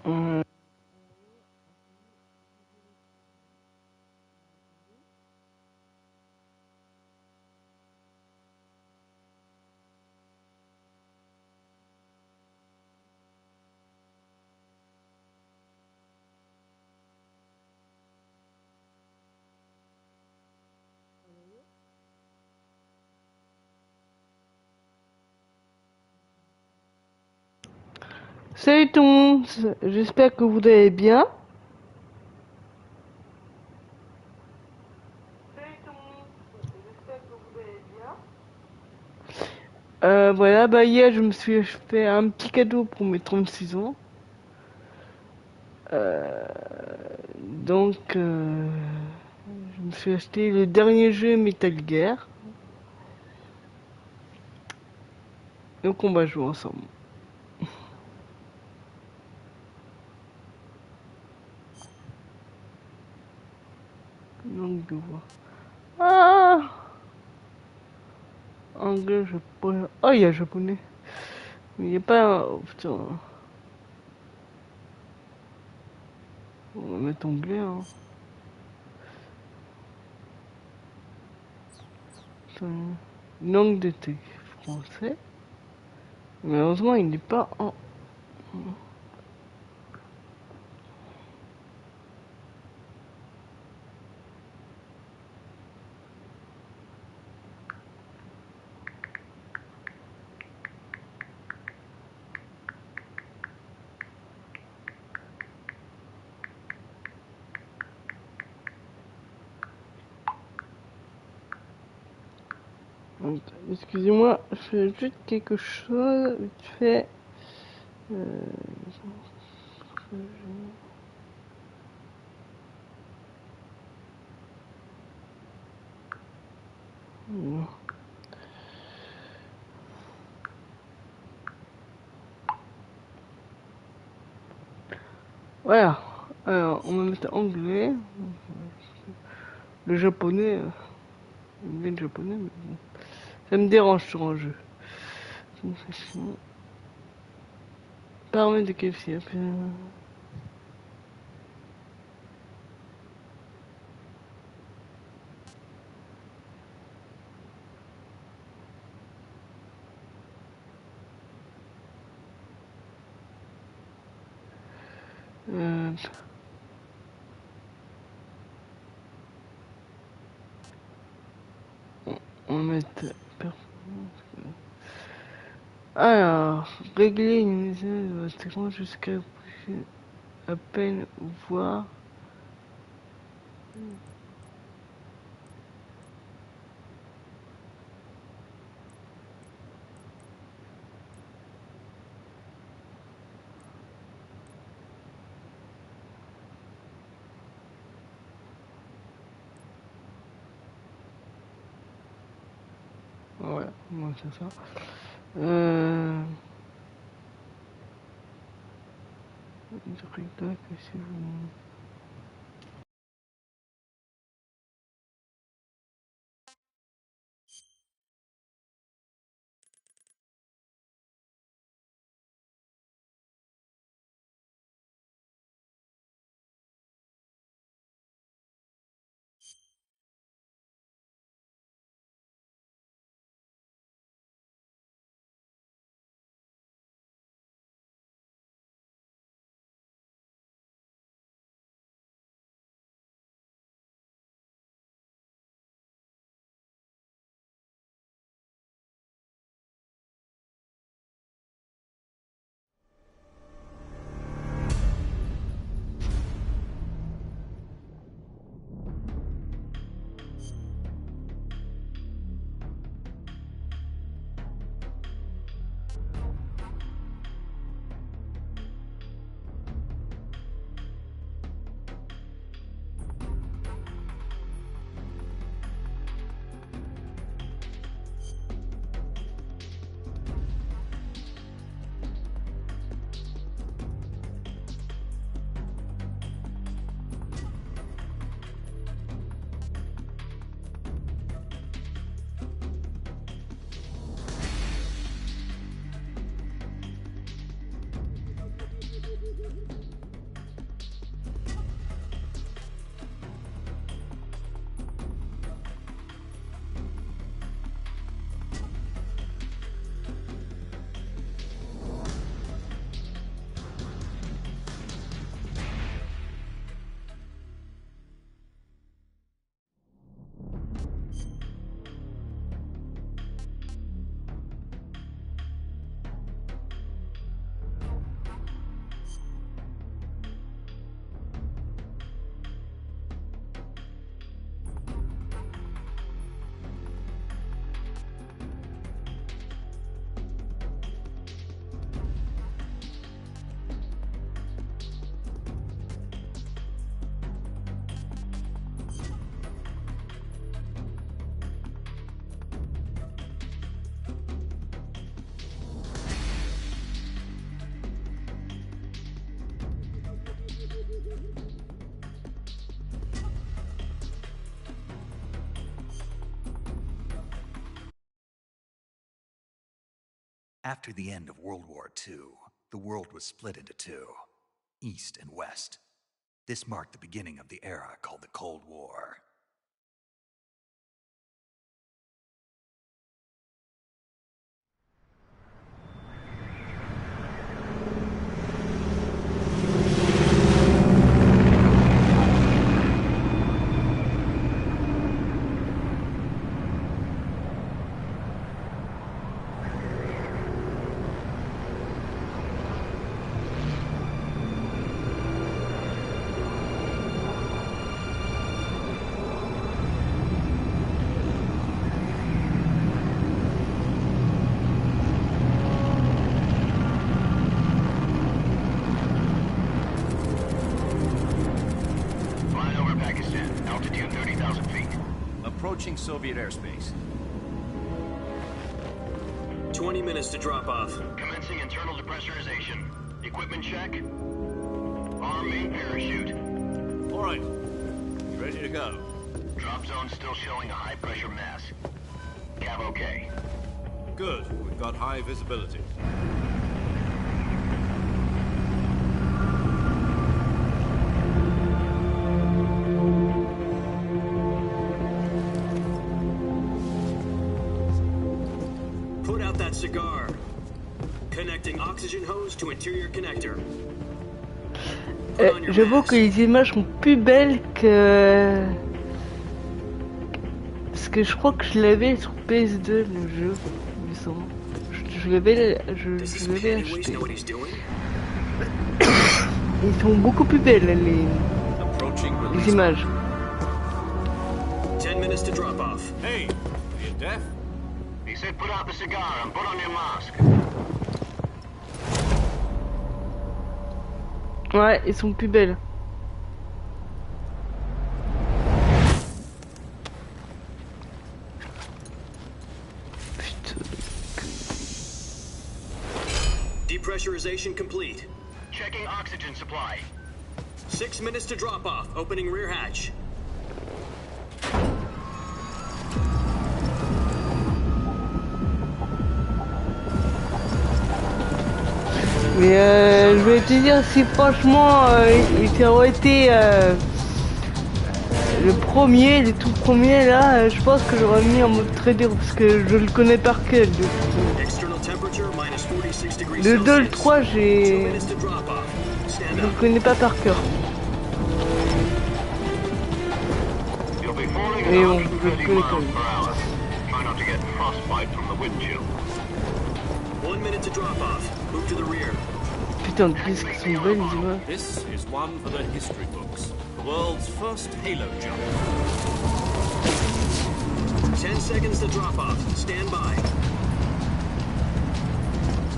Euh, Salut tout le monde, j'espère que vous allez bien. Voilà, bah hier je me suis fait un petit cadeau pour mes 36 ans. Euh, donc, je me suis acheté le dernier jeu Metal Gear. Donc on va jouer ensemble. Langue de voix. Ah, anglais, japonais. Oh, il y a japonais. Mais il n'y a pas... Oh, putain. On va mettre anglais, hein. Putain. Langue de texte français. Malheureusement, il n'est pas en... Excusez-moi, je fais juste quelque chose, vite fait. Euh, Voilà. Alors, on va mettre anglais. Le japonais. J'aime bien le japonais, mais bon. Ça me dérange sur un jeu. Paramètres de KFC. Euh, on va mettre performance. Alors, régler une séquence jusqu'à à peine voir. Voilà, moi c'est ça. Euh... Si vous... After the end of World War II, the world was split into two, East and West. This marked the beginning of the era called the Cold War. Approaching Soviet airspace. 20 minutes to drop off. Commencing internal depressurization. Equipment check. Arm main parachute. All right. Ready to go. Drop zone still showing a high pressure mass. Cav okay. Good. We've got high visibility. Put out that cigar. Connecting oxygen hose to interior connector. J'avoue que les images sont plus belles que... Parce que je crois que je l'avais sur PS2 le jeu, il me semble. Je l'avais acheté. Ils sont beaucoup plus belles les images. 10 minutes to drop off. Hey, are you deaf? He said put out the cigar and put on your mask. Ouais, ils sont plus belles. Putain. Depressurization complete. Checking oxygen supply. 6 minutes to drop off. Opening rear hatch. Mais je vais te dire, si franchement il aurait été le premier, les tout premiers là, je pense que j'aurais mis en mode très dur parce que je le connais par cœur. Le 2, le 3, je le connais pas par cœur. Et bon, je le connais quand même. 1 minute to drop off. Move to the rear. Putain, qu'est-ce qu'ils sont belles les images. This is one for the history books. The world's first halo jump. 10 seconds to drop off. Stand by.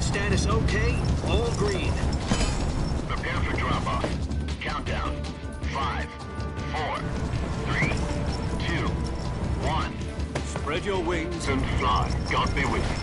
Status okay. All green. Prepare for drop off. Countdown. 5, 4, 3, 2, 1. Spread your wings And fly. God be with you.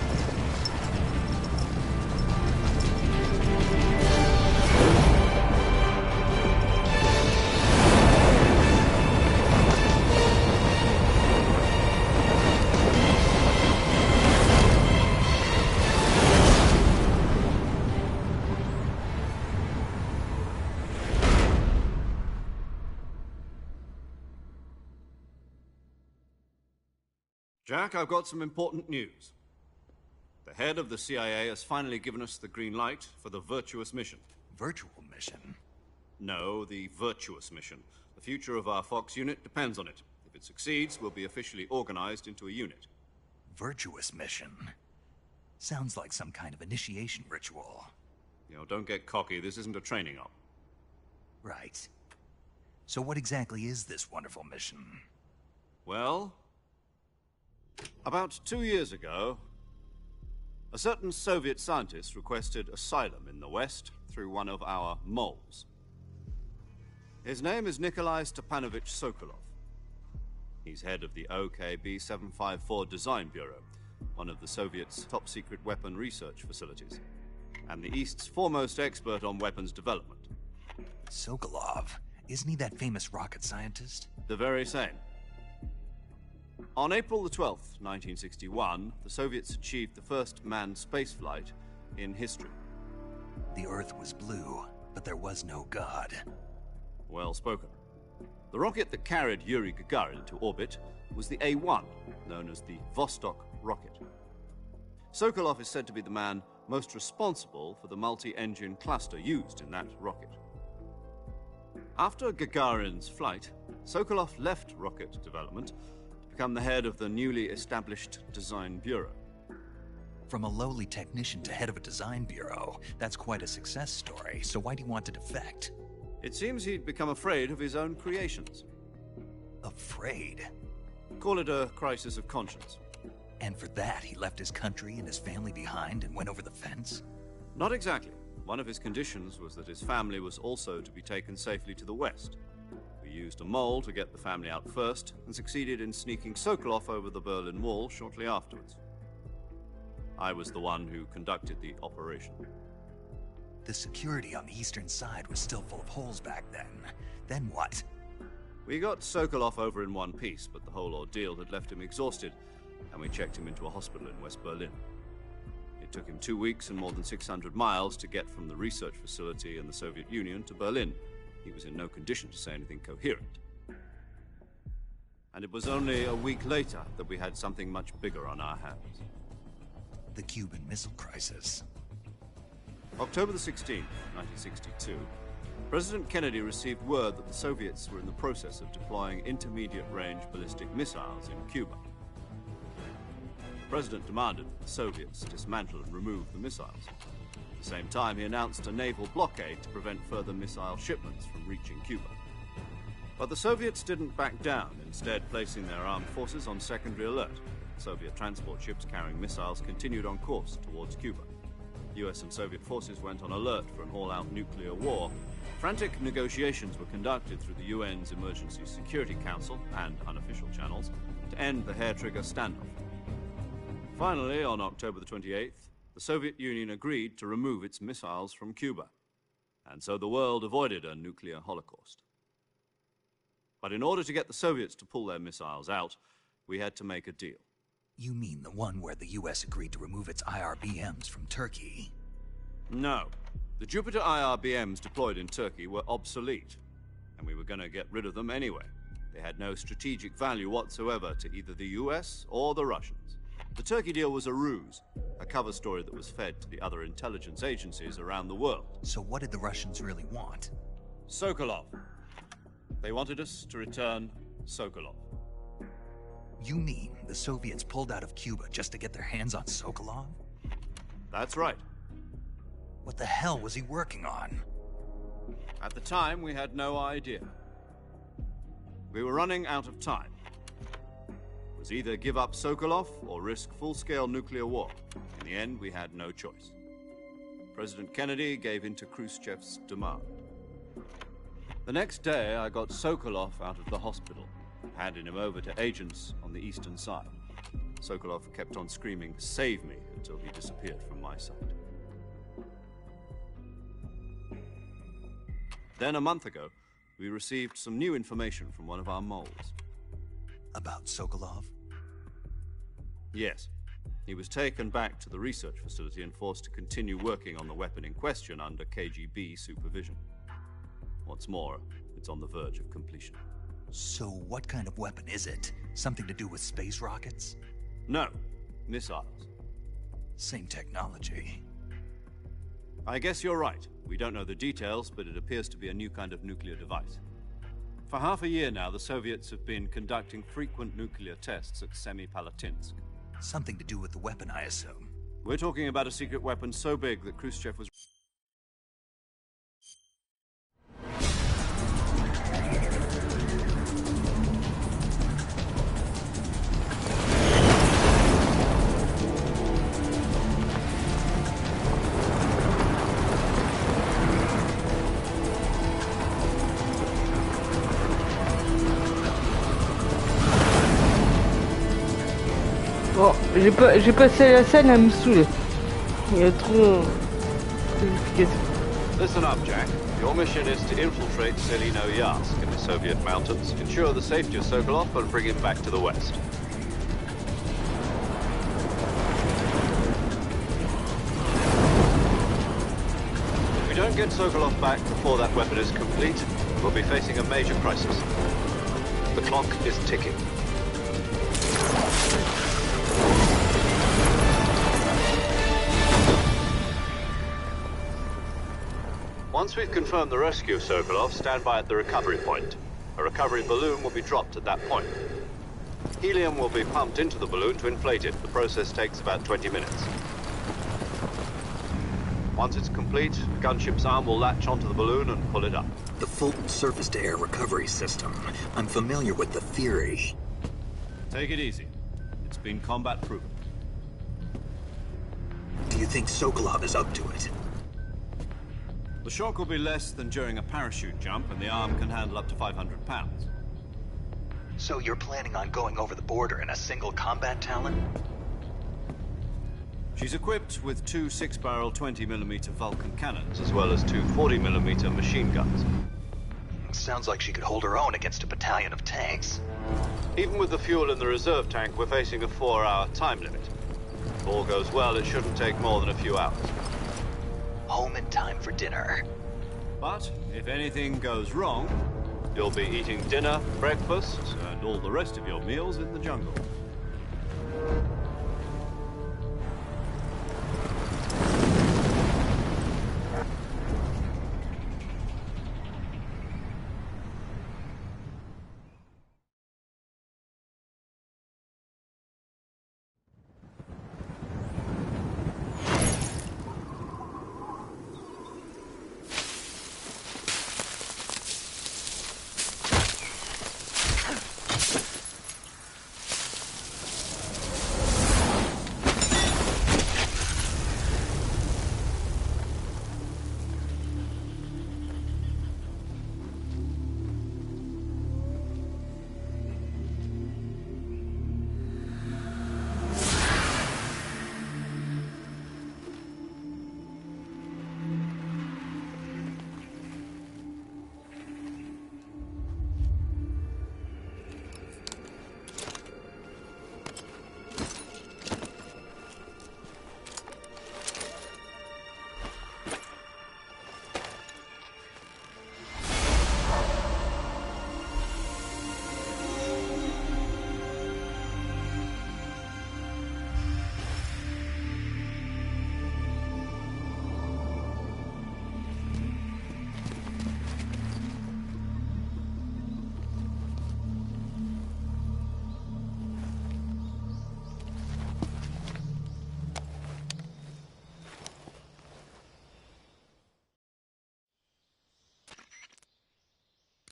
Jack, I've got some important news. The head of the CIA has finally given us the green light for the virtuous mission. Virtual mission? No, the virtuous mission. The future of our Fox unit depends on it. If it succeeds, we'll be officially organized into a unit. Virtuous mission? Sounds like some kind of initiation ritual. You know, don't get cocky. This isn't a training op. Right. So what exactly is this wonderful mission? Well, about 2 years ago, a certain Soviet scientist requested asylum in the West through one of our moles. His name is Nikolai Stepanovich Sokolov. He's head of the OKB 754 Design Bureau, one of the Soviets' top-secret weapon research facilities, and the East's foremost expert on weapons development. Sokolov? Isn't he that famous rocket scientist? The very same. On April the 12th, 1961, the Soviets achieved the first manned spaceflight in history. The Earth was blue, but there was no God. Well spoken. The rocket that carried Yuri Gagarin to orbit was the A-1, known as the Vostok rocket. Sokolov is said to be the man most responsible for the multi-engine cluster used in that rocket. After Gagarin's flight, Sokolov left rocket development to become the head of the newly established Design Bureau. From a lowly technician to head of a design bureau, that's quite a success story, so why'd he want to defect? It seems he'd become afraid of his own creations. Afraid? Call it a crisis of conscience. And for that, he left his country and his family behind and went over the fence? Not exactly. One of his conditions was that his family was also to be taken safely to the west. We used a mole to get the family out first and succeeded in sneaking Sokolov over the Berlin Wall shortly afterwards. I was the one who conducted the operation. The security on the eastern side was still full of holes back then. Then what? We got Sokolov over in one piece, but the whole ordeal had left him exhausted, and we checked him into a hospital in West Berlin. It took him 2 weeks and more than 600 miles to get from the research facility in the Soviet Union to Berlin. He was in no condition to say anything coherent. And it was only a week later that we had something much bigger on our hands. The Cuban Missile Crisis. October the 16th, 1962, President Kennedy received word that the Soviets were in the process of deploying intermediate-range ballistic missiles in Cuba. The President demanded that the Soviets dismantle and remove the missiles. At the same time, he announced a naval blockade to prevent further missile shipments from reaching Cuba. But the Soviets didn't back down, instead placing their armed forces on secondary alert. Soviet transport ships carrying missiles continued on course towards Cuba. US and Soviet forces went on alert for an all-out nuclear war. Frantic negotiations were conducted through the UN's Emergency Security Council and unofficial channels to end the hair-trigger standoff. Finally, on October the 28th, the Soviet Union agreed to remove its missiles from Cuba, and so the world avoided a nuclear holocaust. But in order to get the Soviets to pull their missiles out, we had to make a deal. You mean the one where the US agreed to remove its IRBMs from Turkey? No. The Jupiter IRBMs deployed in Turkey were obsolete, and we were going to get rid of them anyway. They had no strategic value whatsoever to either the US or the Russians. The Turkey deal was a ruse, a cover story that was fed to the other intelligence agencies around the world. So what did the Russians really want? Sokolov. They wanted us to return Sokolov. You mean the Soviets pulled out of Cuba just to get their hands on Sokolov? That's right. What the hell was he working on? At the time, we had no idea. We were running out of time. It was either give up Sokolov or risk full-scale nuclear war. In the end, we had no choice. President Kennedy gave in to Khrushchev's demand. The next day, I got Sokolov out of the hospital, handing him over to agents on the eastern side. Sokolov kept on screaming, "Save me," until he disappeared from my sight. Then a month ago, we received some new information from one of our moles. About Sokolov? Yes. He was taken back to the research facility and forced to continue working on the weapon in question under KGB supervision. What's more, it's on the verge of completion. So what kind of weapon is it? Something to do with space rockets? No, missiles. Same technology. I guess you're right. We don't know the details, but it appears to be a new kind of nuclear device. For half a year now, the Soviets have been conducting frequent nuclear tests at Semipalatinsk. Something to do with the weapon, I assume. We're talking about a secret weapon so big that Khrushchev was... Bon, j'ai passé la scène à me saouler. Il y a trop d'explications. Listen up, Jack. Your mission is to infiltrate Selino Yask in the Soviet mountains, ensure the safety of Sokolov, and bring him back to the West. don't get Sokolov back before that weapon is complete, we'll be facing a major crisis. The clock is ticking. Once we've confirmed the rescue of Sokolov, stand by at the recovery point. A recovery balloon will be dropped at that point. Helium will be pumped into the balloon to inflate it. The process takes about 20 minutes. Once it's complete, the gunship's arm will latch onto the balloon and pull it up. The Fulton surface-to-air recovery system. I'm familiar with the theory. Take it easy. It's been combat-proven. Do you think Sokolov is up to it? The shock will be less than during a parachute jump, and the arm can handle up to 500 pounds. So you're planning on going over the border in a single combat Talon? She's equipped with two 6-barrel 20mm Vulcan cannons, as well as two 40mm machine guns. Sounds like she could hold her own against a battalion of tanks. Even with the fuel in the reserve tank, we're facing a 4-hour time limit. If all goes well, it shouldn't take more than a few hours. Home in time for dinner. But if anything goes wrong, you'll be eating dinner, breakfast, and all the rest of your meals in the jungle.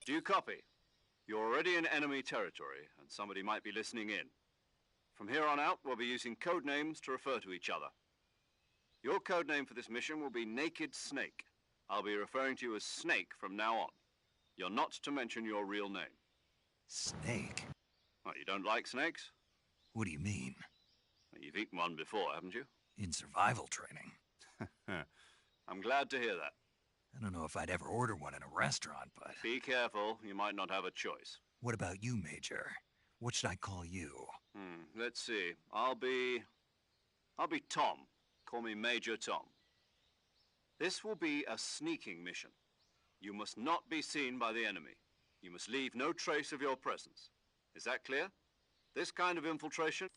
Do you copy? You're already in enemy territory, and somebody might be listening in. From here on out, we'll be using code names to refer to each other. Your code name for this mission will be Naked Snake. I'll be referring to you as Snake from now on. You're not to mention your real name. Snake? What, you don't like snakes? What do you mean? Well, you've eaten one before, haven't you? In survival training? I'm glad to hear that. I don't know if I'd ever order one in a restaurant, but... Be careful, you might not have a choice. What about you, Major? What should I call you? Let's see. I'll be Tom. Call me Major Tom. This will be a sneaking mission. You must not be seen by the enemy. You must leave no trace of your presence. Is that clear? This kind of infiltration...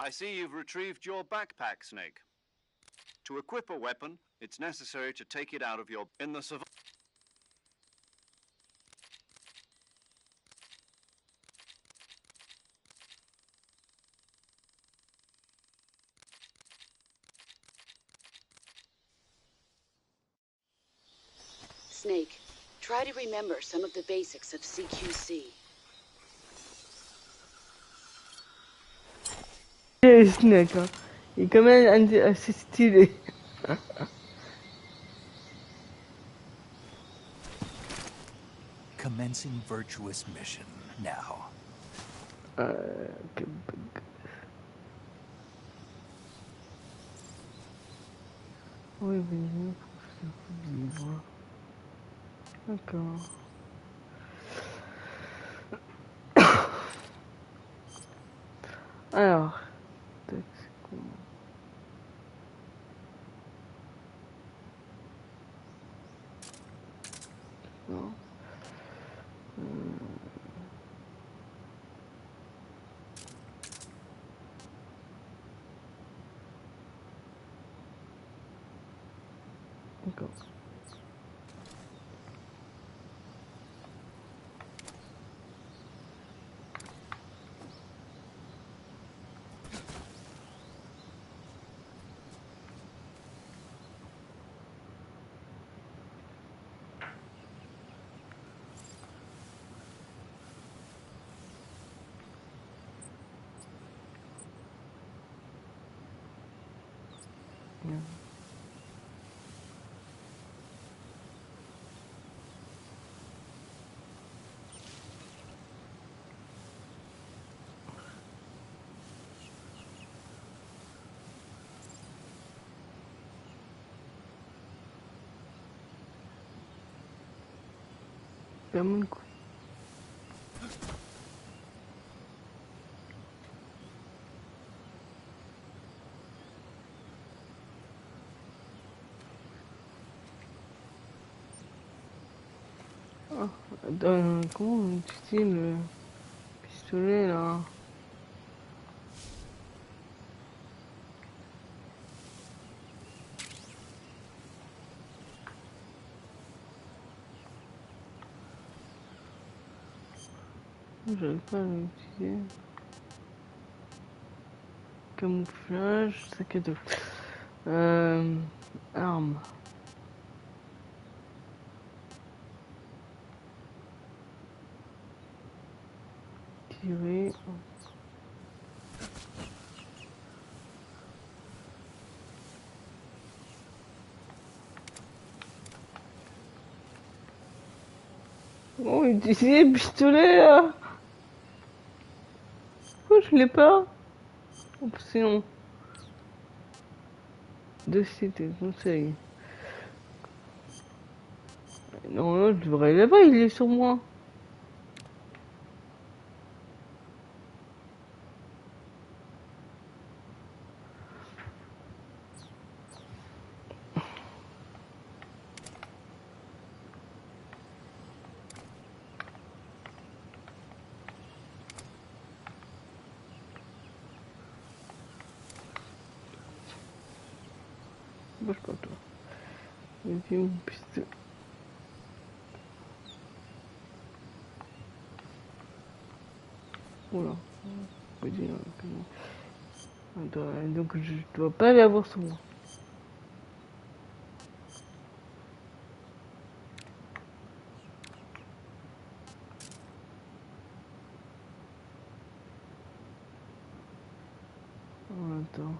I see you've retrieved your backpack, Snake. To equip a weapon, it's necessary to take it out of your... In the survival... Snake, try to remember some of the basics of CQC. Snake, hein. Il est quand même assez stylé. Commencing virtuous mission now. Oui, oui, livre. D'accord. Alors, tac, c'est comment? Non. D'accord. Bien. Ferme le coup. Ah, comment on utilise le pistolet là? J'arrive pas à l'utiliser. Camouflage, sac à dos. Arme. Tirer. Oh, utiliser le pistolet là. Oh, je l'ai pas. Option. Dossier de conseil. Non, non, je devrais l'avoir, il est sur moi. Bouge pas toi. Vas-y, mon pistolet. Oula. Vas-y, donc je dois pas l'avoir sur moi. Attends.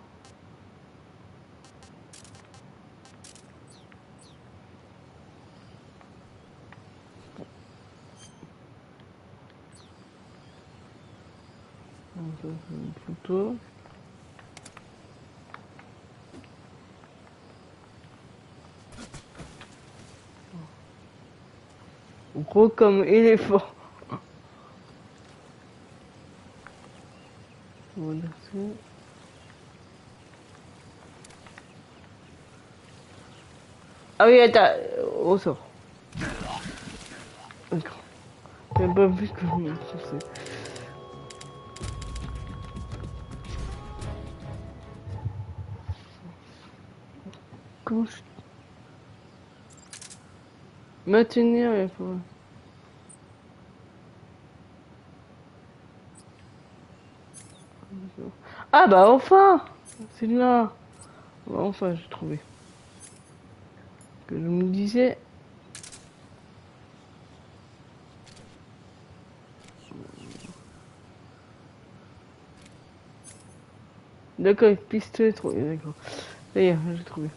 Ça, c'est une photo. Gros comme éléphant. Voilà, c'est... Ah oui, attends, au sort. D'accord. J'ai pas vu que je me souciais. comment je... Maintenir, il faut... Ah bah enfin! C'est là! Bah, enfin, j'ai trouvé. Que je me disais... D'accord, pistolet trouvé, d'accord. Ça y est, j'ai trouvé.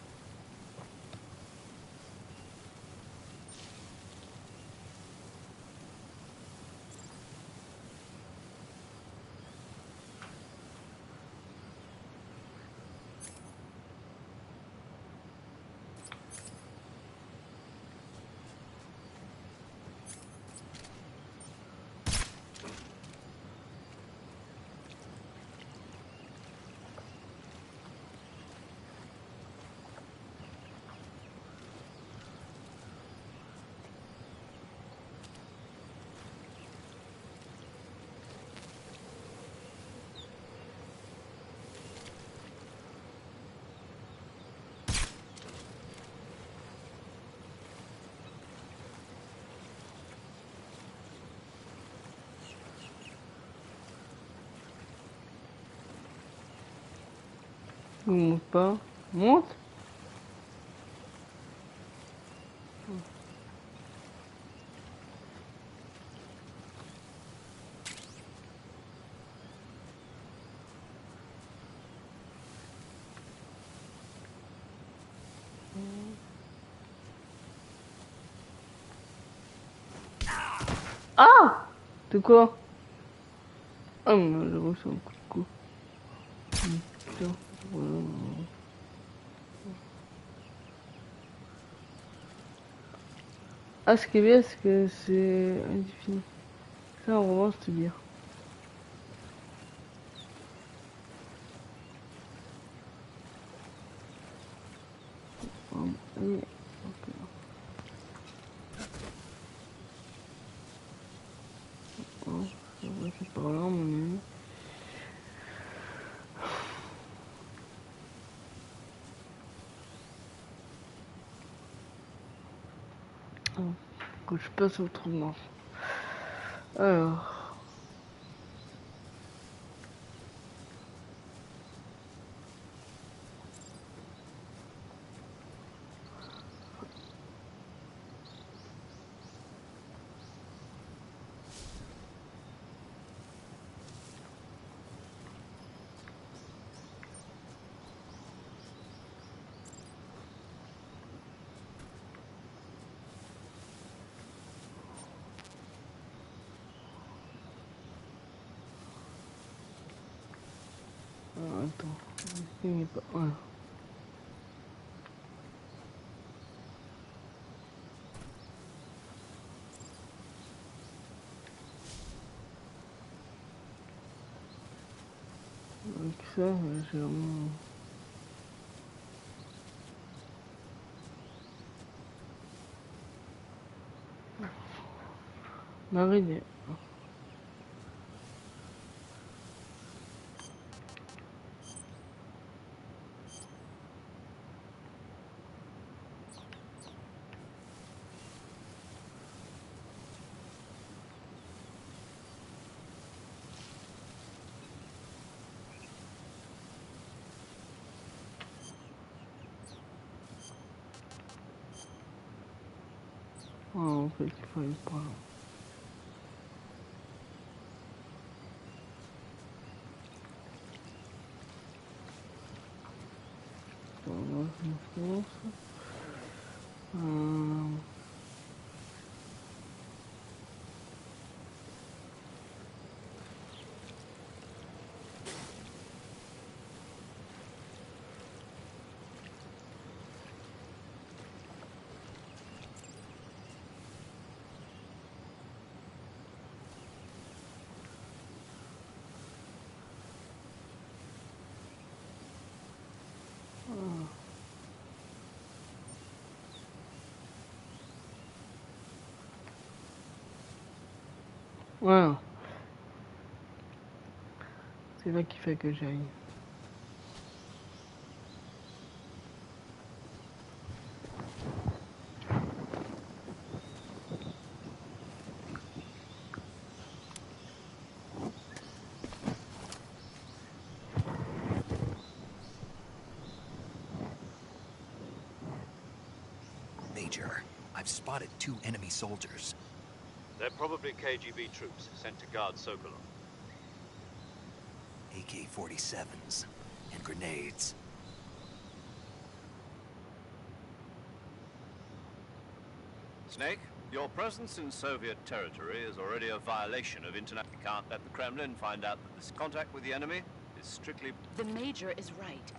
Il monte pas. Monte? Ah! De quoi? Ah, mais j'ai reçu un coup de coups. Putain. Voilà. Ah, ce qui est bien, c'est que c'est indéfini. Ça, en revanche, c'est bien. Oui. Oh, ça va, c'est par là, mon ami. Oh, que je passe autrement. Alors. Attends. Il n'est pas. Voilà. Donc ça, j'ai vraiment... Mariner. Ah, en fait, il fallait pas. Voilà, je pense. Voilà. C'est là qu'il fait que j'aille. Major. I've spotted 2 enemy soldiers. They're probably KGB troops sent to guard Sokolov. AK-47s and grenades. Snake, your presence in Soviet territory is already a violation of international. Can't let the Kremlin find out that this contact with the enemy is strictly... The Major is right.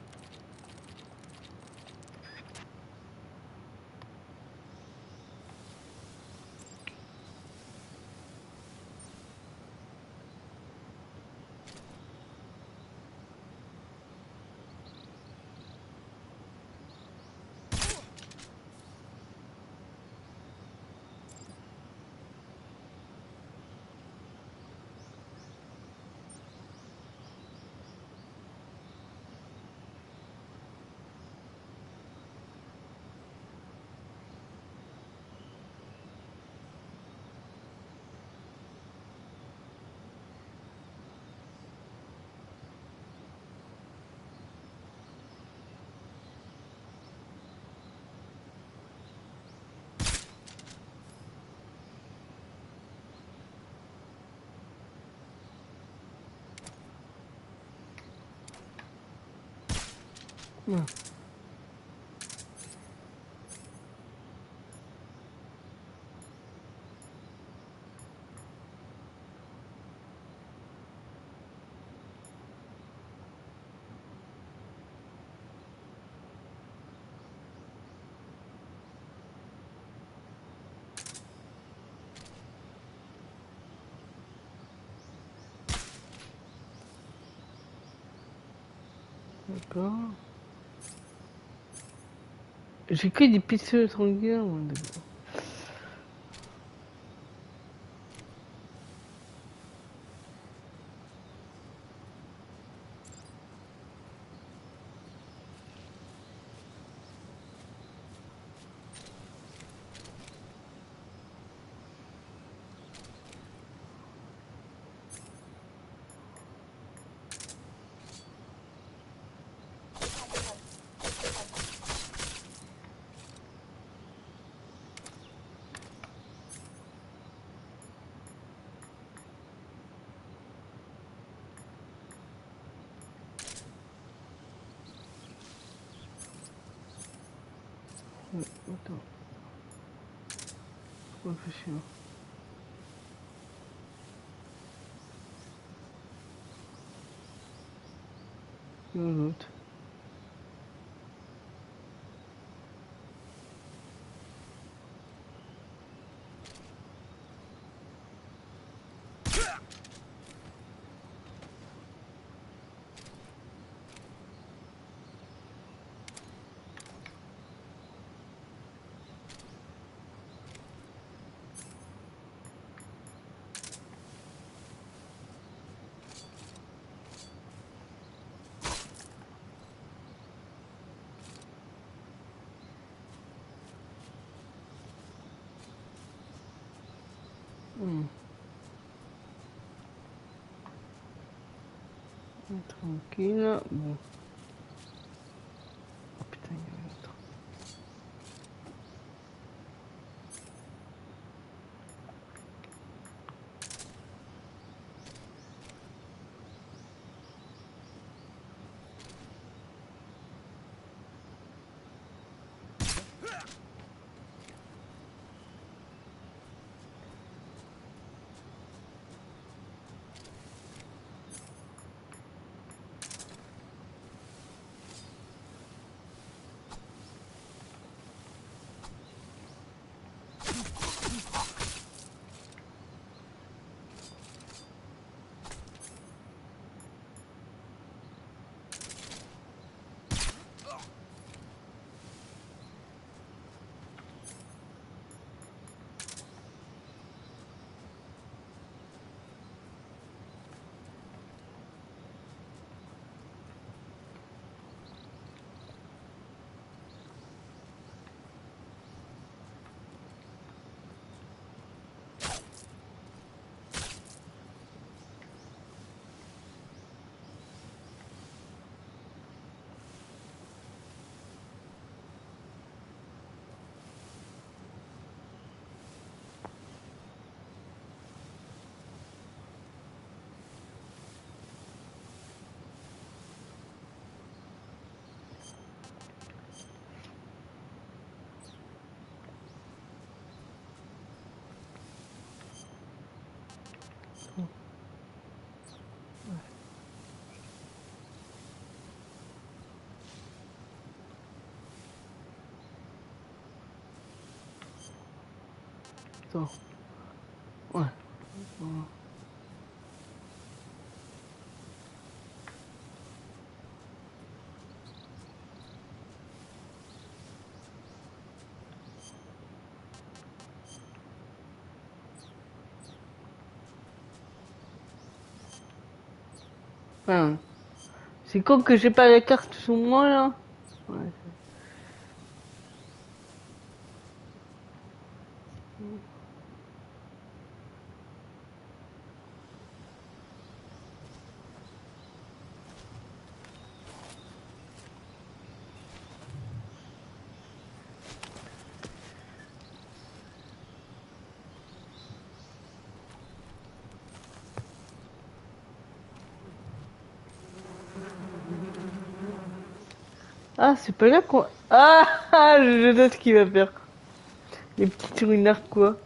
Non. D'accord. J'ai que des pistolets sanguins, moi, d'accord. Attends. Réfléchir. L'autre. Tranquille. Bon. Oh putain, il y avait l'autre. Attends. Ouais. Enfin, c'est con que j'ai pas la carte sur moi là. Ouais. Ah, c'est pas là qu'on... Ah, ah, je note ce qu'il va faire. Les petits trucs quoi.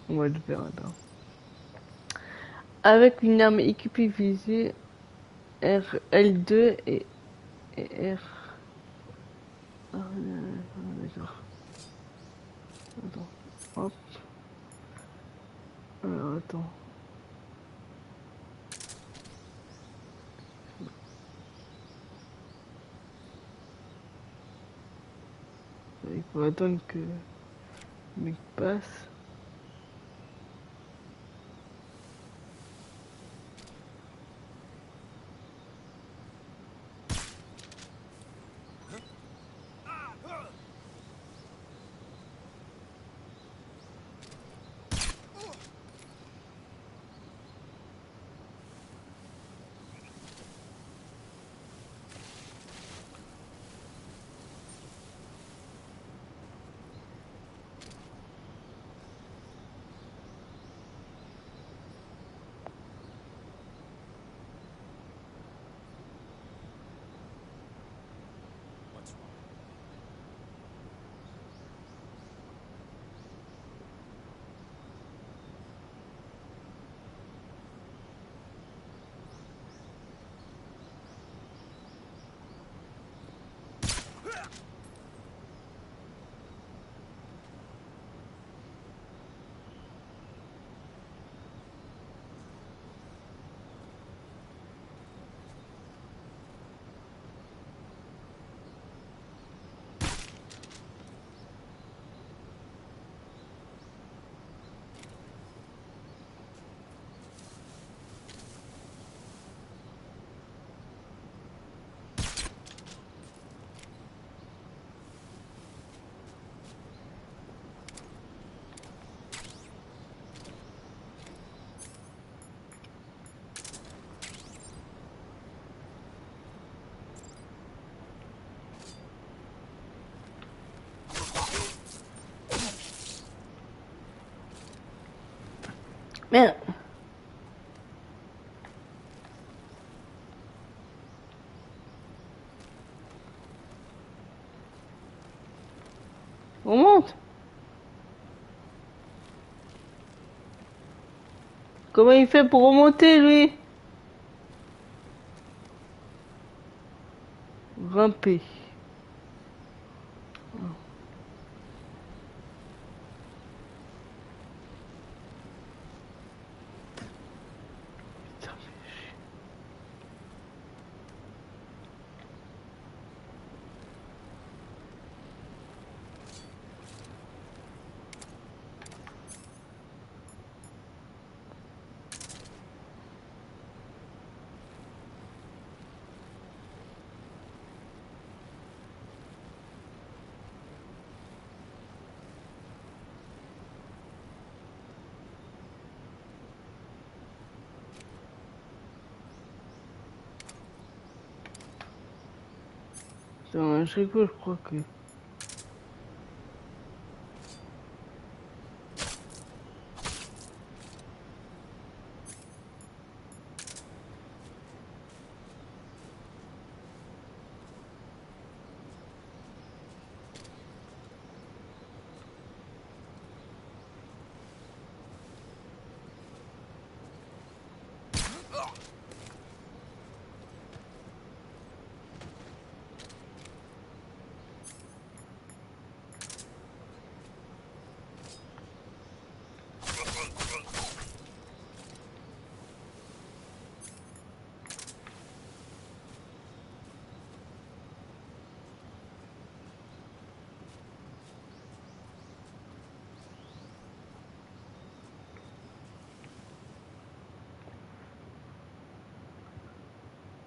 On va le faire, attends. Avec une arme équipée visée R, L2 et R. Ah, d'accord. Attends. Hop. Alors, attends. Il faut attendre que le mec passe. Merde. On monte. Comment il fait pour remonter, lui? Grimper. C'est un rigole, je crois que...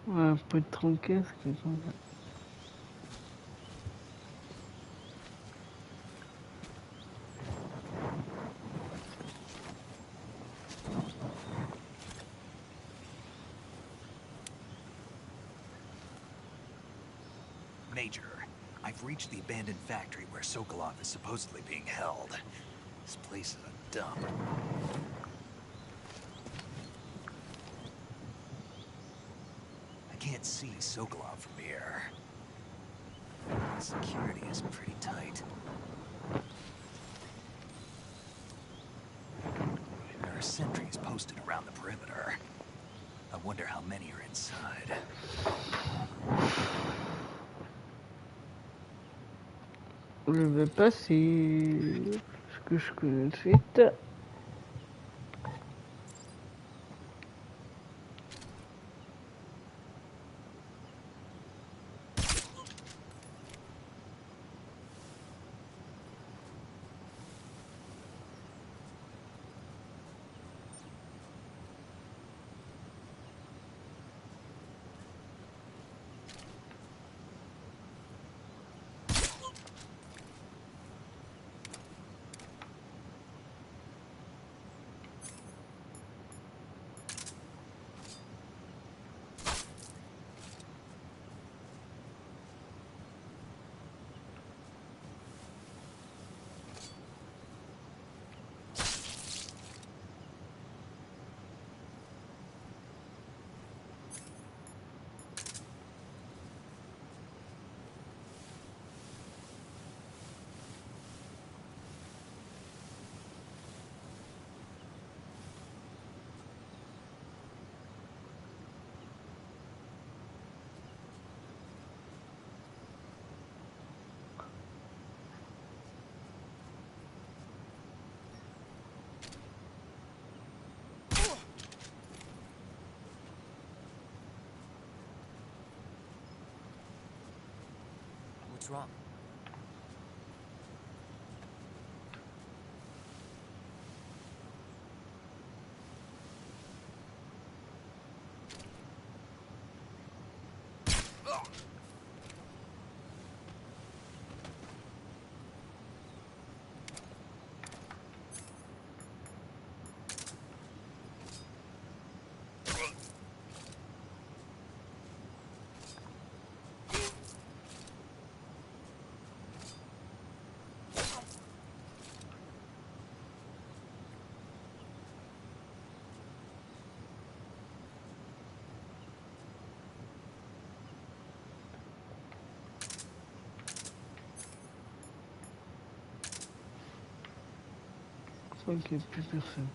Ouais, un peu de tronqué, ce que j'en ai. Major, I've reached the abandoned factory where Sokolov is supposedly being held. This place is a dump. I can't see Sokolov from here. Security is pretty tight. There are sentries posted around the perimeter. I wonder how many are inside. Je vais passer ce que je connais de suite. What's wrong? Je crois qu'il n'y a plus personne.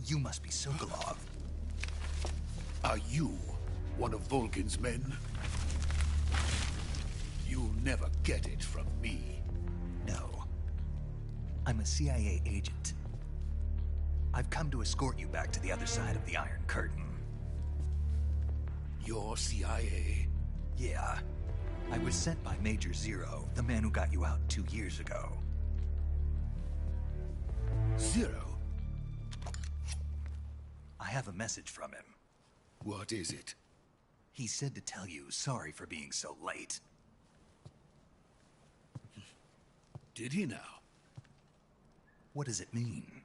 You must be Sokolov. Are you one of Volgin's men? You'll never get it from me. No. I'm a CIA agent. I've come to escort you back to the other side of the Iron Curtain. You're CIA? Yeah. I was sent by Major Zero, the man who got you out 2 years ago. Zero? I have a message from him. What is it? He said to tell you sorry for being so late. Did he now? What does it mean?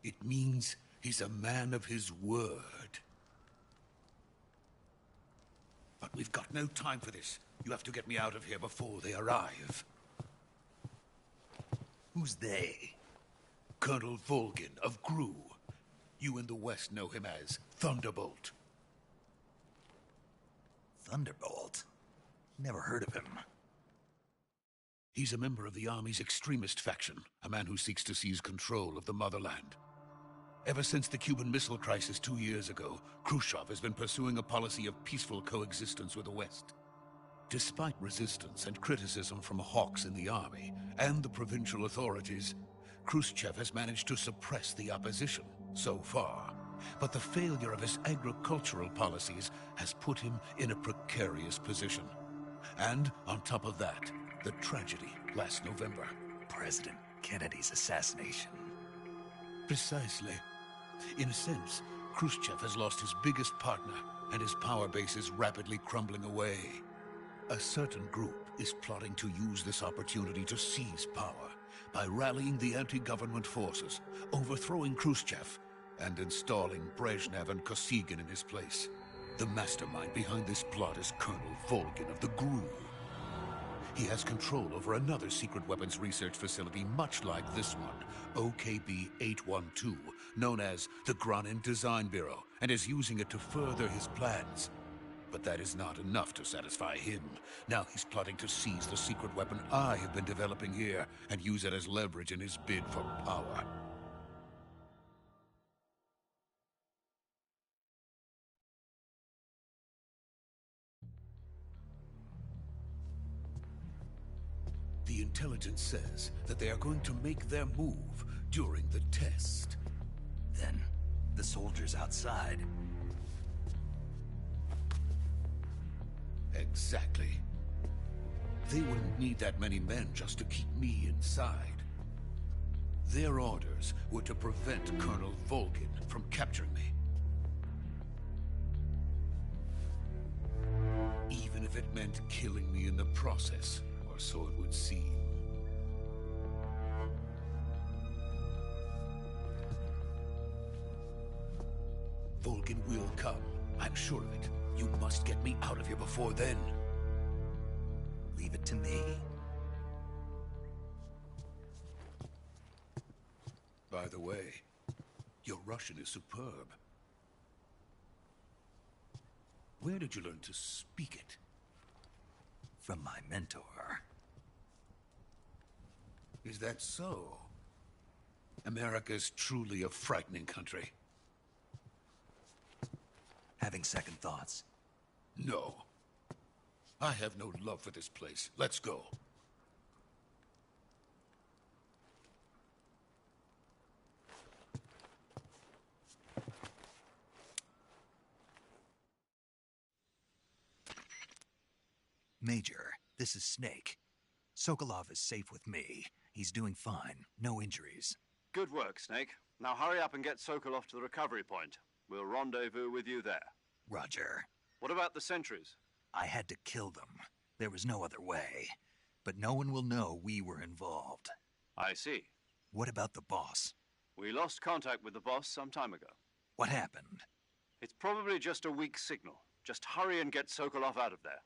It means he's a man of his word. But we've got no time for this. You have to get me out of here before they arrive. Who's they? Colonel Volgin of GRU. You in the West know him as Thunderbolt. Thunderbolt? Never heard of him. He's a member of the Army's extremist faction, a man who seeks to seize control of the motherland. Ever since the Cuban Missile Crisis 2 years ago, Khrushchev has been pursuing a policy of peaceful coexistence with the West. Despite resistance and criticism from hawks in the army and the provincial authorities, Khrushchev has managed to suppress the opposition so far. But the failure of his agricultural policies has put him in a precarious position. And on top of that, the tragedy last November. President Kennedy's assassination. Precisely. In a sense, Khrushchev has lost his biggest partner, and his power base is rapidly crumbling away. A certain group is plotting to use this opportunity to seize power by rallying the anti-government forces, overthrowing Khrushchev, and installing Brezhnev and Kosygin in his place. The mastermind behind this plot is Colonel Volgin of the GRU. He has control over another secret weapons research facility much like this one, OKB-812, known as the Granin Design Bureau, and is using it to further his plans. But that is not enough to satisfy him. Now he's plotting to seize the secret weapon I have been developing here and use it as leverage in his bid for power. The intelligence says that they are going to make their move during the test. Then, the soldiers outside. Exactly. They wouldn't need that many men just to keep me inside. Their orders were to prevent Colonel Volgin from capturing me. Even if it meant killing me in the process, or so it would seem. Volgin will come. I'm sure of it. You must get me out of here before then. Leave it to me. By the way, your Russian is superb. Where did you learn to speak it? From my mentor. Is that so? America's truly a frightening country. Having second thoughts? No. I have no love for this place. Let's go. Major, this is Snake. Sokolov is safe with me. He's doing fine. No injuries. Good work, Snake. Now hurry up and get Sokolov to the recovery point. We'll rendezvous with you there. Roger. What about the sentries? I had to kill them. There was no other way. But no one will know we were involved. I see. What about the boss? We lost contact with the boss some time ago. What happened? It's probably just a weak signal. Just hurry and get Sokolov out of there.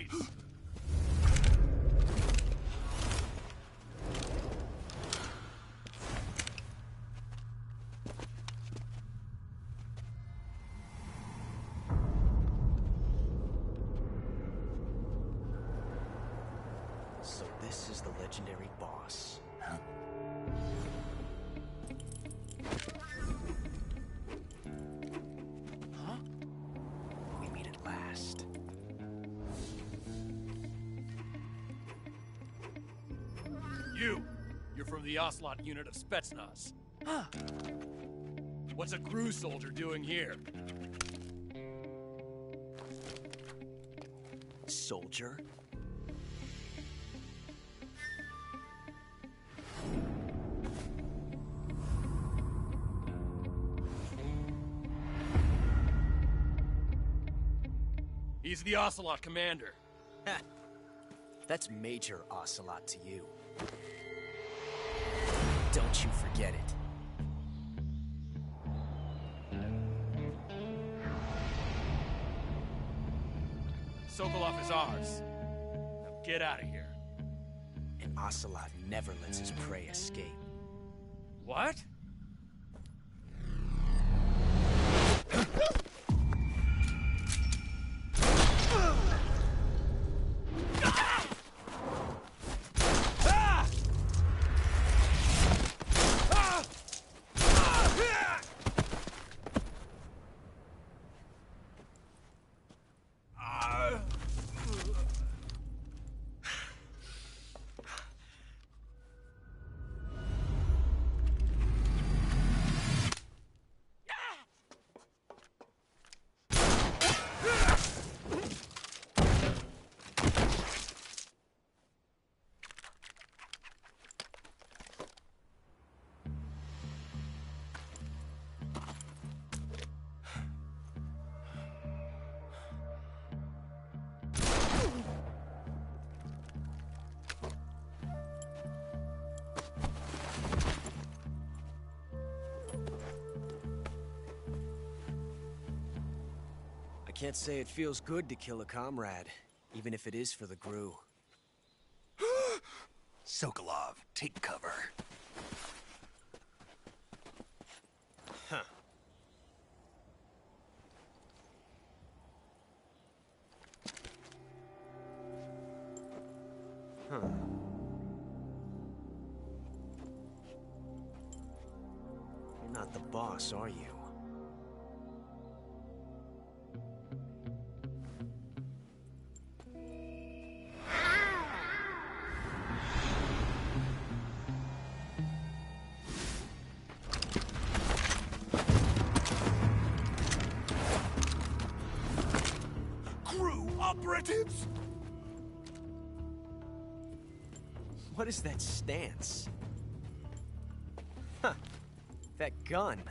Freeze! So this is the legendary boss. Huh? Huh? We meet at last. You're from the Ocelot unit of Spetsnaz. Huh. What's a crew soldier doing here? Soldier? He's the Ocelot commander. Ha! That's Major Ocelot to you. Don't you forget it. Sokolov is ours. Now get out of here. And Ocelot never lets his prey escape. What? I can't say it feels good to kill a comrade, even if it is for the Gru. Sokolov, take cover. Huh. Huh. You're not the boss, are you? Crew operatives! What is that stance? Huh. That gun.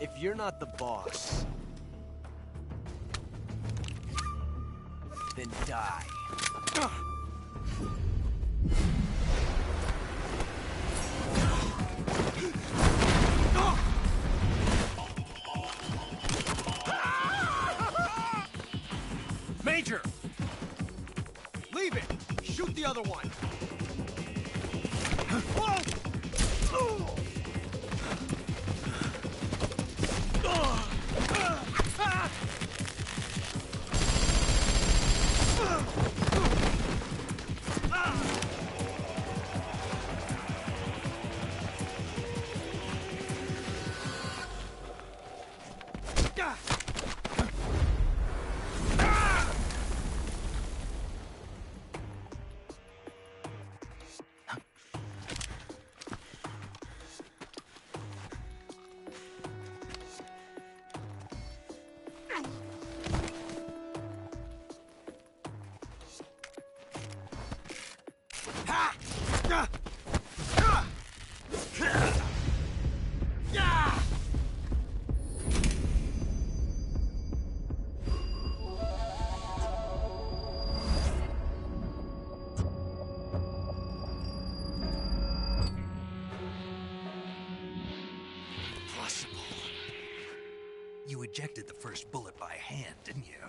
If you're not the boss, then die. Major! Leave it! Shoot the other one! ejected the first bullet by hand, didn't you?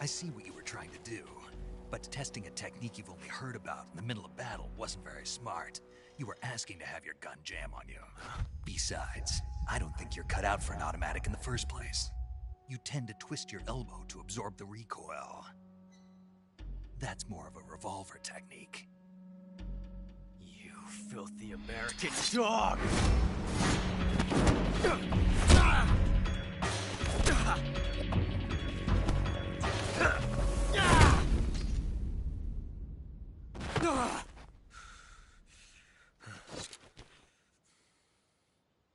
I see what you were trying to do. But testing a technique you've only heard about in the middle of battle wasn't very smart. You were asking to have your gun jam on you. Besides, I don't think you're cut out for an automatic in the first place. You tend to twist your elbow to absorb the recoil. That's more of a revolver technique. You filthy American dog!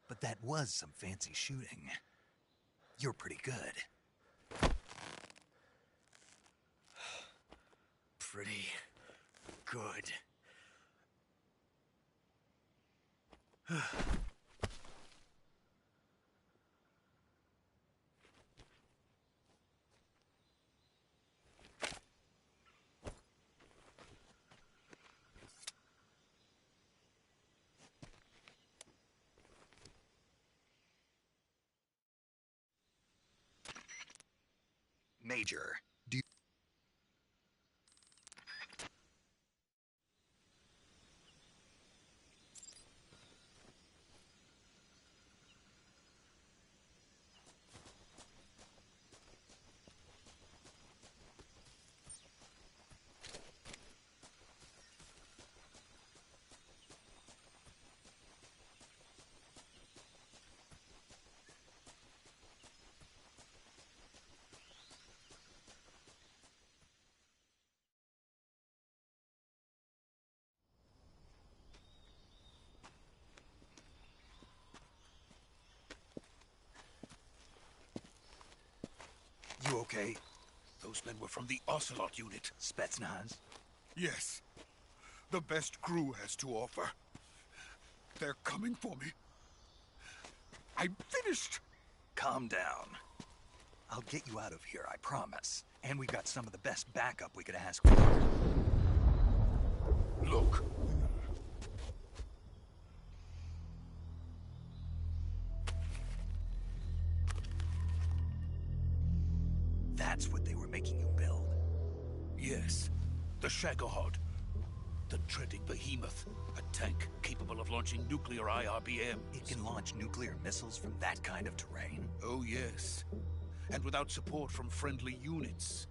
But that was some fancy shooting. You're pretty good. Pretty good. Major, do you... You okay? Those men were from the Ocelot unit. Spetsnaz? Yes. The best crew has to offer. They're coming for me. I'm finished. Calm down. I'll get you out of here, I promise. And we got some of the best backup we could ask for. Look. That's what they were making you build? Yes. The Shagohod. The treading behemoth. A tank capable of launching nuclear IRBMs. It can launch nuclear missiles from that kind of terrain? Oh, yes. And without support from friendly units.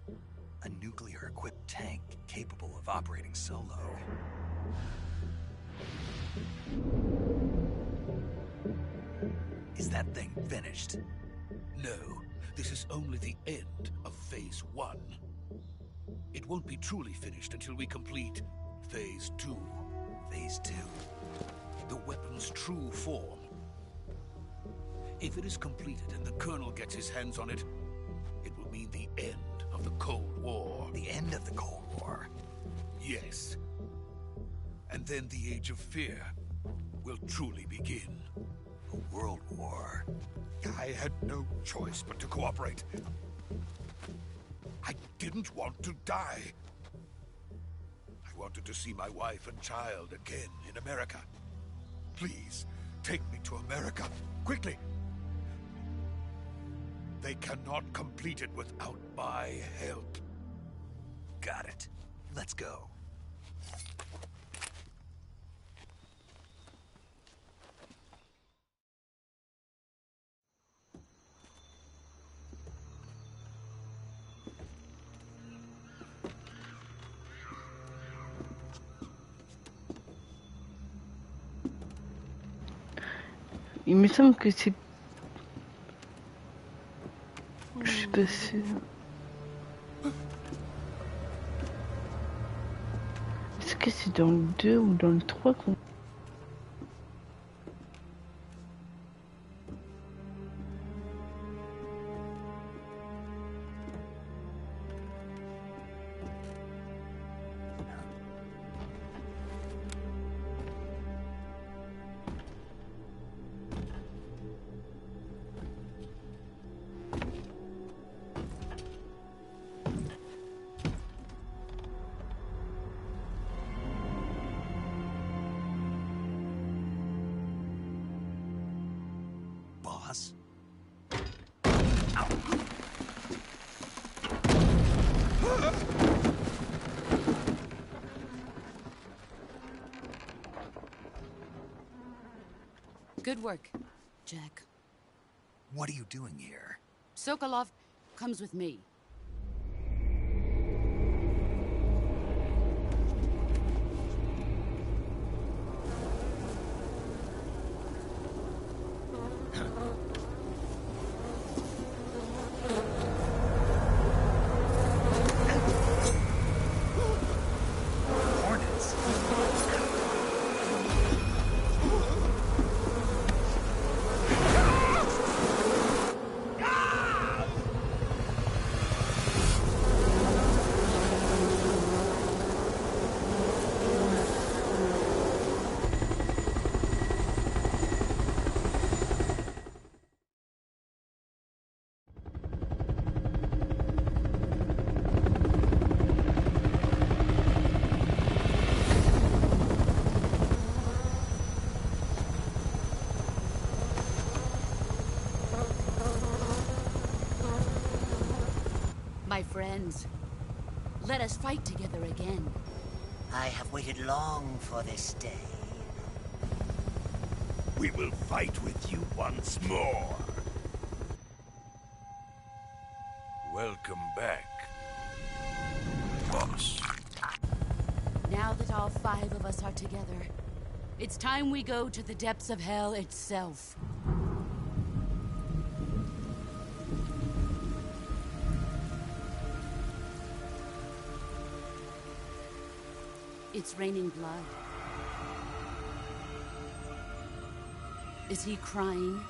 A nuclear-equipped tank capable of operating solo. Is that thing finished? No. This is only the end of Phase 1. It won't be truly finished until we complete Phase 2. Phase 2? The weapon's true form. If it is completed and the Colonel gets his hands on it, it will mean the end of the Cold War. The end of the Cold War? Yes. And then the Age of Fear will truly begin. A world war? I had no choice but to cooperate. I didn't want to die. I wanted to see my wife and child again in America. Please, take me to America, quickly. They cannot complete it without my help. Got it. Let's go. Il me semble que c'est... Je suis pas sûre. Est-ce que c'est dans le 2 ou dans le 3 qu'on... Good work, Jack. What are you doing here? Sokolov comes with me. Hornets. My friends, let us fight together again. I have waited long for this day. We will fight with you once more. Welcome back, boss. Now that all 5 of us are together, it's time we go to the depths of hell itself. It's raining blood. Is he crying?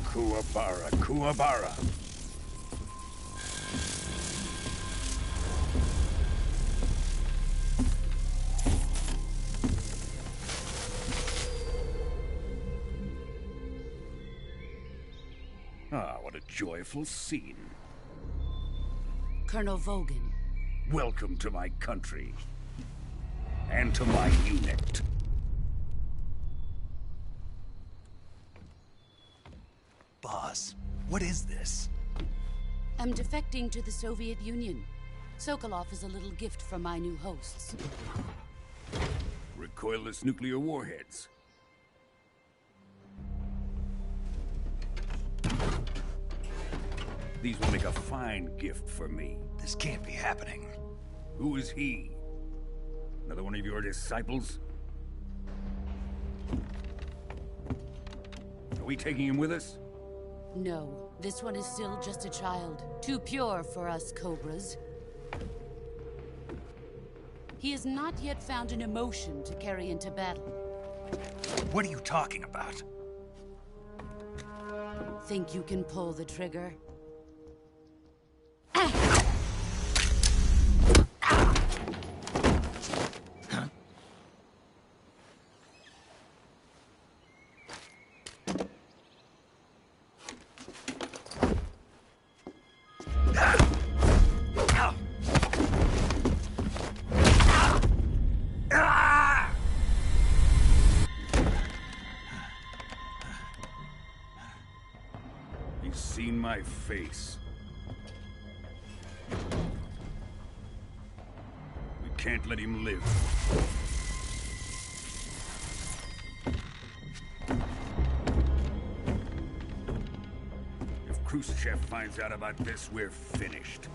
Kuwabara, Kuwabara. Ah, what a joyful scene. Colonel Vogan. Welcome to my country. And to my unit. Boss, what is this? I'm defecting to the Soviet Union. Sokolov is a little gift from my new hosts. Recoilless nuclear warheads. These will make a fine gift for me. This can't be happening. Who is he? Another one of your disciples? Are we taking him with us? No, this one is still just a child. Too pure for us Cobras. He has not yet found an emotion to carry into battle. What are you talking about? Think you can pull the trigger? He's seen my face. We can't let him live. If Khrushchev finds out about this, we're finished.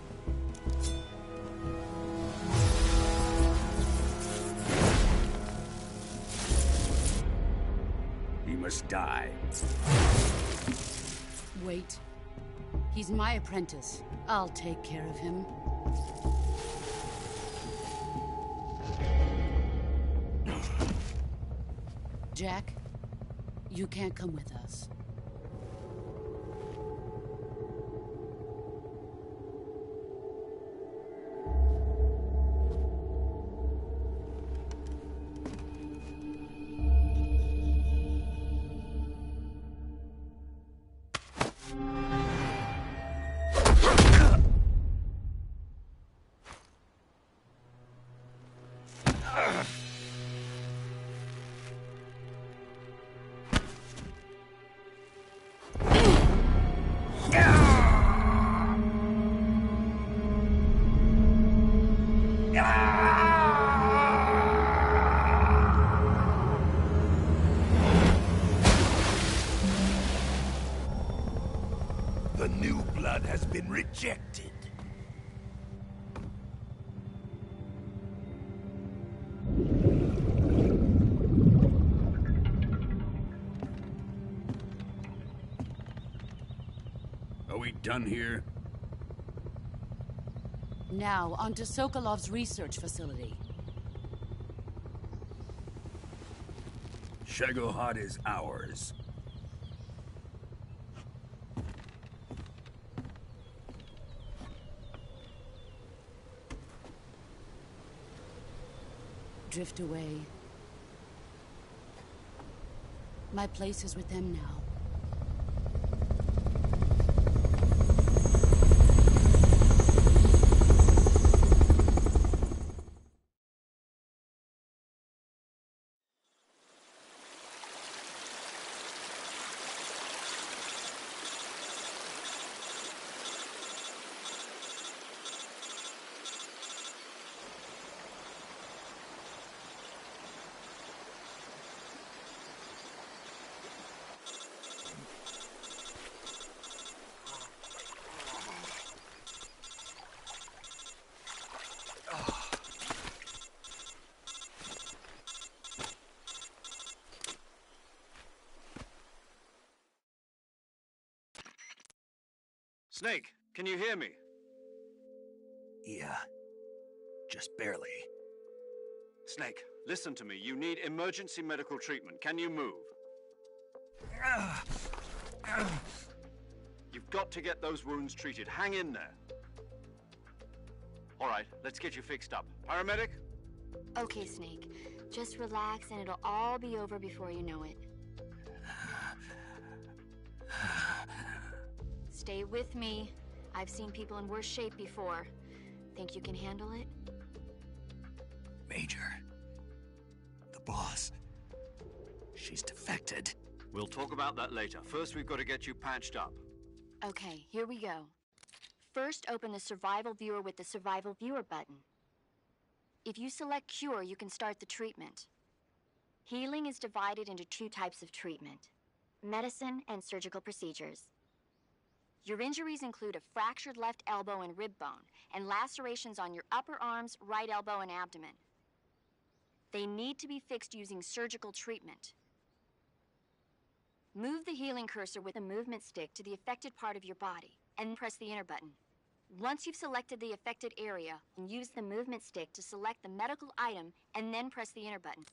He must die. Wait. He's my apprentice. I'll take care of him. Jack, you can't come with us. blood has been rejected. Are we done here? Now, onto Sokolov's research facility. Shagohod is ours. Drift away. My place is with them now. Snake, can you hear me? Yeah. Just barely. Snake, listen to me. You need emergency medical treatment. Can you move? You've got to get those wounds treated. Hang in there. All right, let's get you fixed up. Paramedic? Okay, Snake. Just relax and it'll all be over before you know it. Stay with me. I've seen people in worse shape before. Think you can handle it? Major. The boss. She's defected. We'll talk about that later. First, we've got to get you patched up. Okay, here we go. First, open the Survival Viewer with the Survival Viewer button. If you select Cure, you can start the treatment. Healing is divided into two types of treatment: medicine and surgical procedures. Your injuries include a fractured left elbow and rib bone, and lacerations on your upper arms, right elbow, and abdomen. They need to be fixed using surgical treatment. Move the healing cursor with the movement stick to the affected part of your body, and press the enter button. Once you've selected the affected area, use the movement stick to select the medical item, and then press the enter button.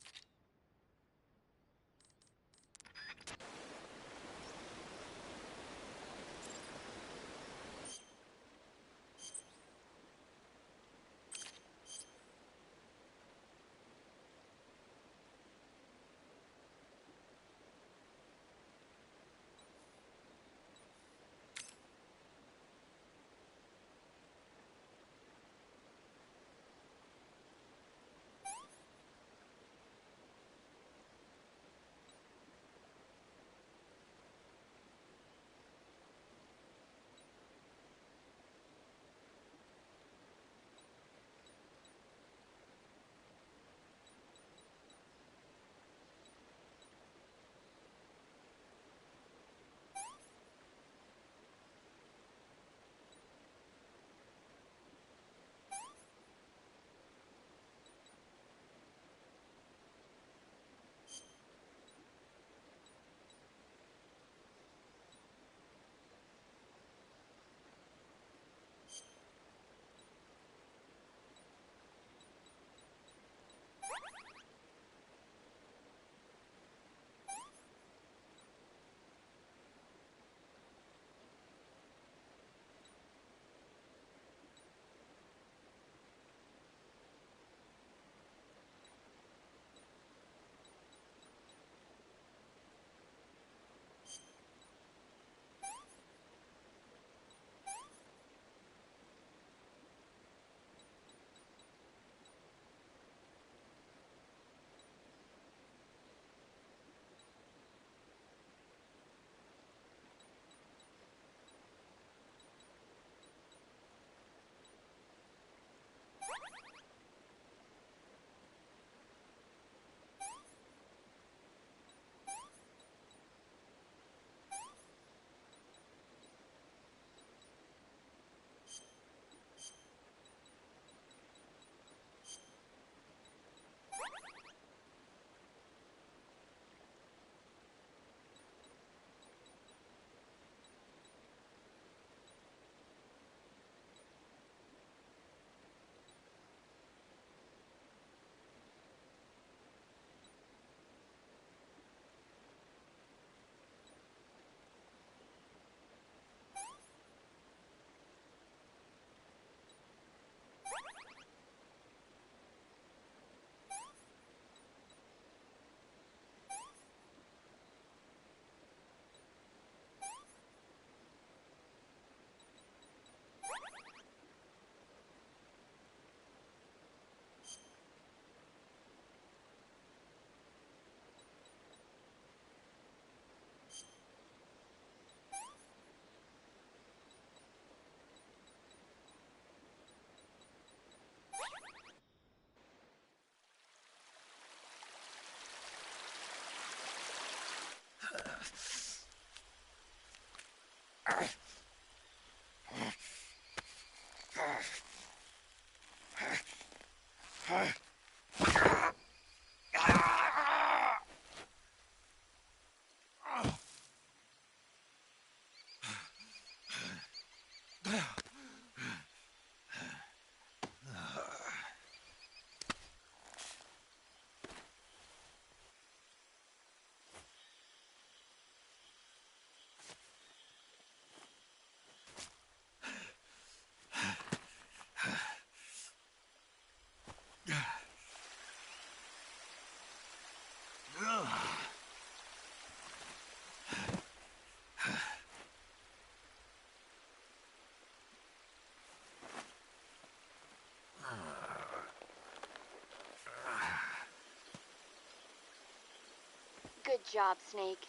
Good job, Snake.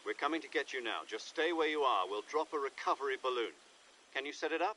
We're coming to get you now. Just stay where you are. We'll drop a recovery balloon. Can you set it up?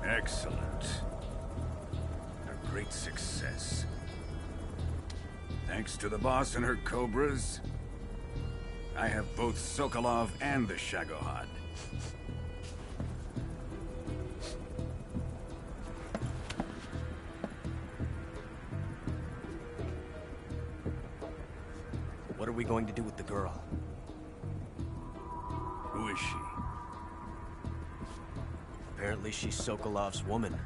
Excellent. A great success. Thanks to the boss and her cobras, I have both Sokolov and the Shagohod. What are we going to do with the girl? Who is she? Apparently she's Sokolov's woman.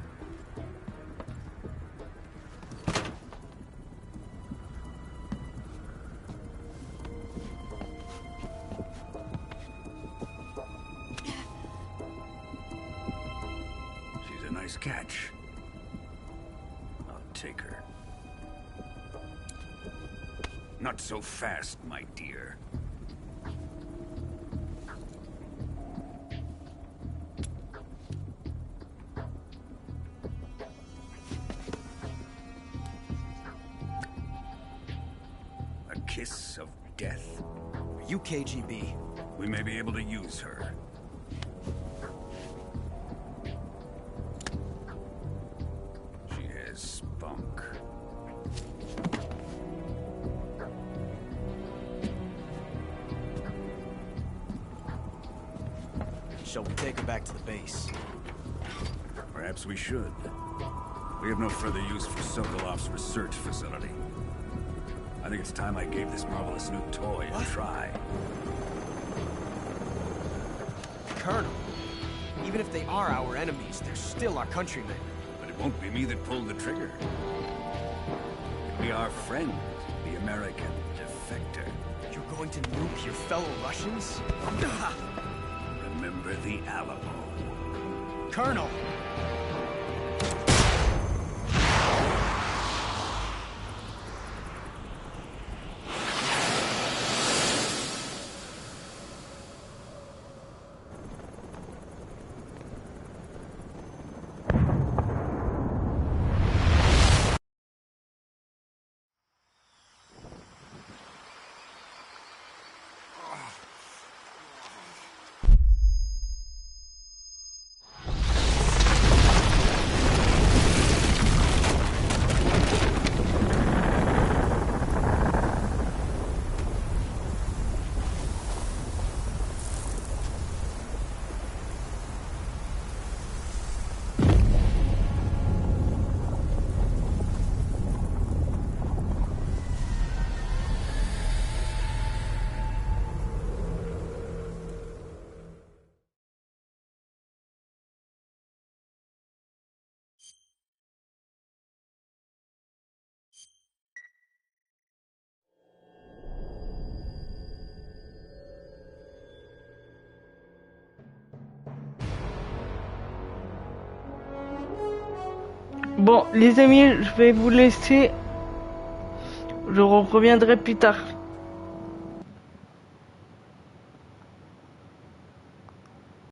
She's a nice catch. I'll take her. Not so fast, my dear. A kiss of death. Are you KGB? We may be able to use her. She has spunk. Shall we take her back to the base? Perhaps we should. We have no further use for Sokolov's research facility. I think it's time I gave this marvelous new toy a try. Colonel, even if they are our enemies, they're still our countrymen. But it won't be me that pulled the trigger. It'll be our friend, the American defector. You're going to nuke your fellow Russians? Remember remember the Alamo. Colonel! Bon, les amis, je vais vous laisser. Je reviendrai plus tard.